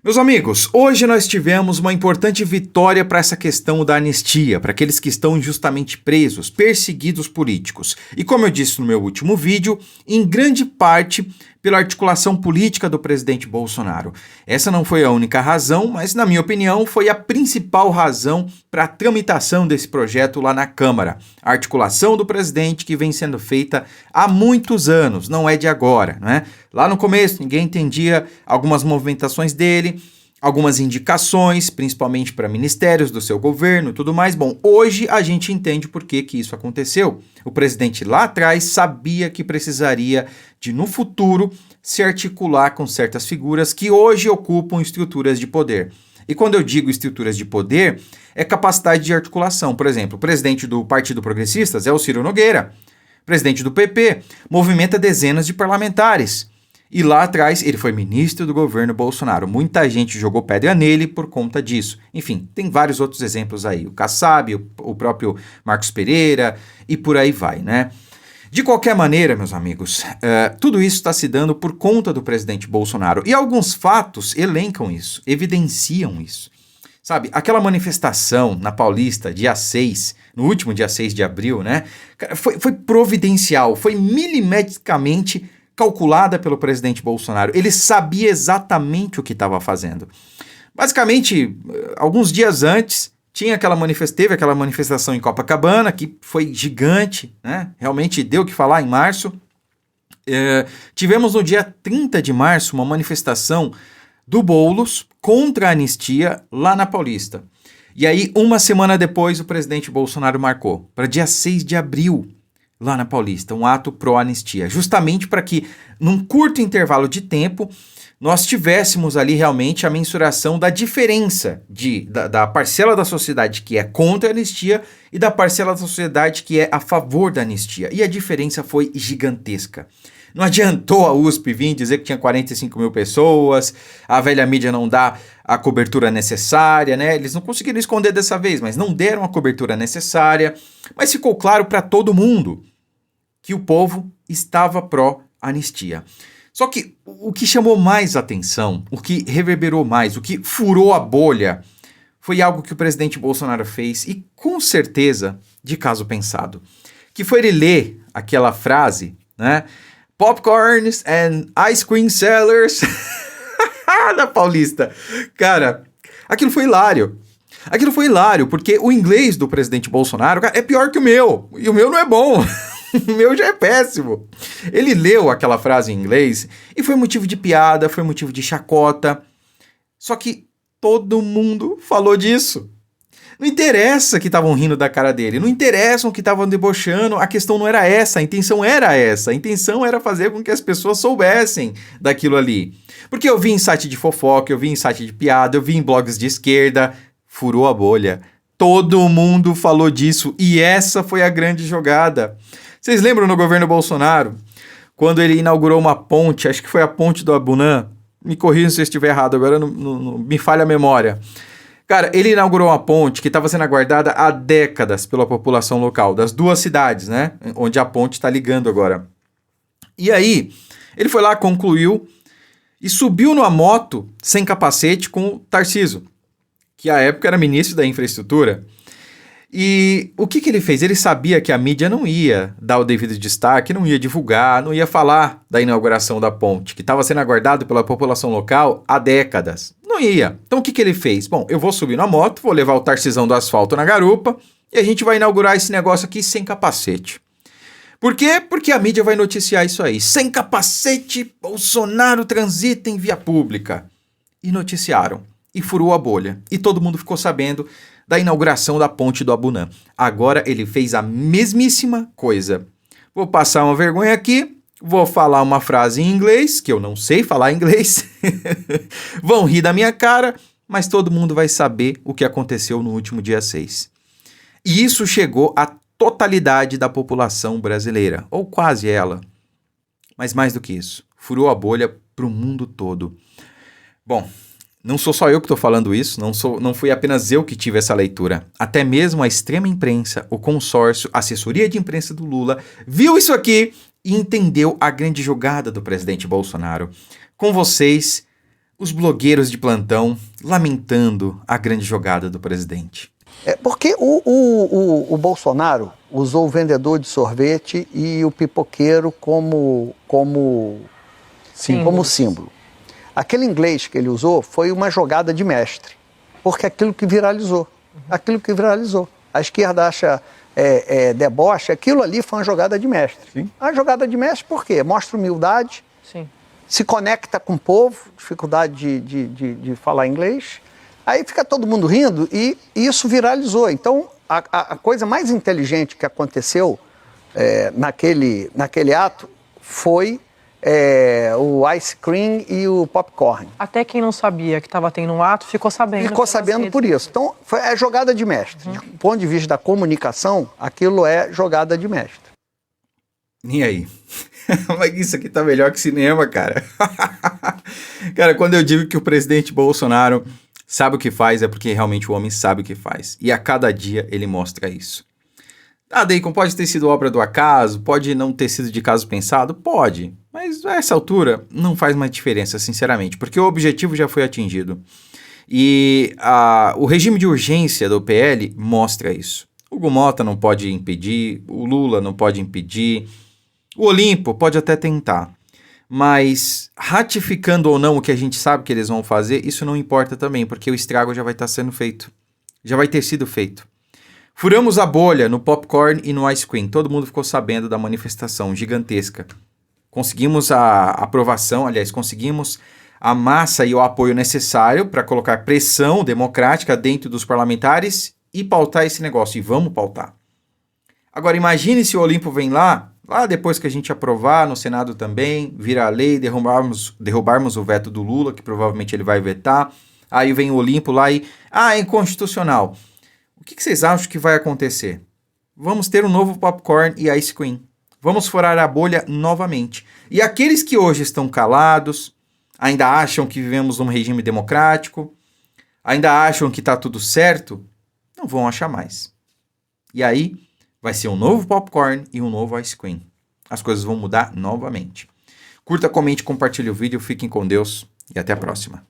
Meus amigos, hoje nós tivemos uma importante vitória para essa questão da anistia, para aqueles que estão injustamente presos, perseguidos políticos. E como eu disse no meu último vídeo, em grande parte pela articulação política do presidente Bolsonaro. Essa não foi a única razão, mas na minha opinião foi a principal razão para a tramitação desse projeto lá na Câmara. A articulação do presidente que vem sendo feita há muitos anos, não é de agora, né? Lá no começo ninguém entendia algumas movimentações dele, algumas indicações, principalmente para ministérios do seu governo e tudo mais. Bom, hoje a gente entende por que isso aconteceu. O presidente lá atrás sabia que precisaria de, no futuro, se articular com certas figuras que hoje ocupam estruturas de poder. E quando eu digo estruturas de poder, é capacidade de articulação. Por exemplo, o presidente do Partido Progressistas é o Ciro Nogueira. O presidente do PP movimenta dezenas de parlamentares. E lá atrás ele foi ministro do governo Bolsonaro. Muita gente jogou pedra nele por conta disso. Enfim, tem vários outros exemplos aí. O Kassab, o próprio Marcos Pereira e por aí vai, né? De qualquer maneira, meus amigos, tudo isso está se dando por conta do presidente Bolsonaro. E alguns fatos elencam isso, evidenciam isso. Sabe, aquela manifestação na Paulista, dia 6, no último dia 6 de abril, né? Foi providencial, foi milimetricamente calculada pelo presidente Bolsonaro. Ele sabia exatamente o que estava fazendo. Basicamente, alguns dias antes, teve aquela manifestação em Copacabana, que foi gigante, né? Realmente deu o que falar em março. Tivemos no dia 30 de março uma manifestação do Boulos contra a anistia lá na Paulista. E aí, uma semana depois, o presidente Bolsonaro marcou para dia 6 de abril, lá na Paulista, um ato pró-anistia, justamente para que, num curto intervalo de tempo, nós tivéssemos ali realmente a mensuração da diferença da parcela da sociedade que é contra a anistia e da parcela da sociedade que é a favor da anistia. E a diferença foi gigantesca. Não adiantou a USP vir dizer que tinha 45 mil pessoas, a velha mídia não dá a cobertura necessária, né? Eles não conseguiram esconder dessa vez, mas não deram a cobertura necessária. Mas ficou claro para todo mundo que o povo estava pró-anistia. Só que o que chamou mais atenção, o que reverberou mais, o que furou a bolha, foi algo que o presidente Bolsonaro fez, e com certeza de caso pensado, que foi ele ler aquela frase, né? Popcorns and ice cream sellers da Paulista. Cara, aquilo foi hilário. Aquilo foi hilário, porque o inglês do presidente Bolsonaro, cara, é pior que o meu. E o meu não é bom. O meu já é péssimo. Ele leu aquela frase em inglês e foi motivo de piada, foi motivo de chacota. Só que todo mundo falou disso. Não interessa que estavam rindo da cara dele, não interessam que estavam debochando, a questão não era essa, a intenção era essa. A intenção era fazer com que as pessoas soubessem daquilo ali. Porque eu vi em site de fofoca, eu vi em site de piada, eu vi em blogs de esquerda, furou a bolha. Todo mundo falou disso e essa foi a grande jogada. Vocês lembram no governo Bolsonaro, quando ele inaugurou uma ponte, acho que foi a ponte do Abunã, me corrijam se eu estiver errado, agora não me falha a memória. Cara, ele inaugurou uma ponte que estava sendo aguardada há décadas pela população local, das duas cidades, né, onde a ponte está ligando agora. E aí, ele foi lá, concluiu e subiu numa moto sem capacete com o Tarcísio, que à época era ministro da infraestrutura. E o que ele fez? Ele sabia que a mídia não ia dar o devido destaque, não ia divulgar, não ia falar da inauguração da ponte, que estava sendo aguardado pela população local há décadas. Não ia. Então o que ele fez? Bom, eu vou subir na moto, vou levar o Tarcisão do asfalto na garupa e a gente vai inaugurar esse negócio aqui sem capacete. Por quê? Porque a mídia vai noticiar isso aí. Sem capacete, Bolsonaro transita em via pública. E noticiaram. E furou a bolha. E todo mundo ficou sabendo da inauguração da ponte do Abunã. Agora ele fez a mesmíssima coisa. Vou passar uma vergonha aqui, vou falar uma frase em inglês, que eu não sei falar inglês. Vão rir da minha cara, mas todo mundo vai saber o que aconteceu no último dia 6. E isso chegou à totalidade da população brasileira, ou quase ela. Mas mais do que isso, furou a bolha para o mundo todo. Bom, não sou só eu que estou falando isso, não fui apenas eu que tive essa leitura. Até mesmo a extrema imprensa, o consórcio, a assessoria de imprensa do Lula, viu isso aqui e entendeu a grande jogada do presidente Bolsonaro. Com vocês, Os blogueiros de plantão lamentando a grande jogada do presidente. Porque o Bolsonaro usou o vendedor de sorvete e o pipoqueiro como símbolo. Aquele inglês que ele usou foi uma jogada de mestre, porque aquilo que viralizou. A esquerda acha deboche, aquilo ali foi uma jogada de mestre. Sim. A jogada de mestre por quê? Mostra humildade, Sim. se conecta com o povo, dificuldade de falar inglês, aí fica todo mundo rindo e isso viralizou. Então, a coisa mais inteligente que aconteceu naquele ato foi o ice cream e o popcorn. Até quem não sabia que estava tendo um ato ficou sabendo. Ficou sabendo por isso. Então, é jogada de mestre. Do ponto de vista da comunicação, aquilo é jogada de mestre. E aí? Mas isso aqui tá melhor que cinema, cara. Cara, quando eu digo que o presidente Bolsonaro sabe o que faz, é porque realmente o homem sabe o que faz. E a cada dia ele mostra isso. Ah, Deicon, pode ter sido obra do acaso, pode não ter sido de caso pensado? Pode. Mas a essa altura não faz mais diferença, sinceramente, porque o objetivo já foi atingido. E o regime de urgência do PL mostra isso. O Hugo Mota não pode impedir, o Lula não pode impedir, o Olimpo pode até tentar. Mas ratificando ou não o que a gente sabe que eles vão fazer, isso não importa também, porque o estrago já vai estar sendo feito. Já vai ter sido feito. Furamos a bolha no popcorn e no ice cream. Todo mundo ficou sabendo da manifestação gigantesca. Conseguimos a aprovação, aliás, conseguimos a massa e o apoio necessário para colocar pressão democrática dentro dos parlamentares e pautar esse negócio. E vamos pautar. Agora, imagine se o Olimpo vem lá depois que a gente aprovar, no Senado também, vira a lei, derrubarmos o veto do Lula, que provavelmente ele vai vetar. Aí vem o Olimpo lá e... é inconstitucional. O que vocês acham que vai acontecer? Vamos ter um novo popcorn e ice cream. Vamos furar a bolha novamente. E aqueles que hoje estão calados, ainda acham que vivemos num regime democrático, ainda acham que está tudo certo, não vão achar mais. E aí vai ser um novo popcorn e um novo ice cream. As coisas vão mudar novamente. Curta, comente, compartilhe o vídeo, fiquem com Deus e até a próxima.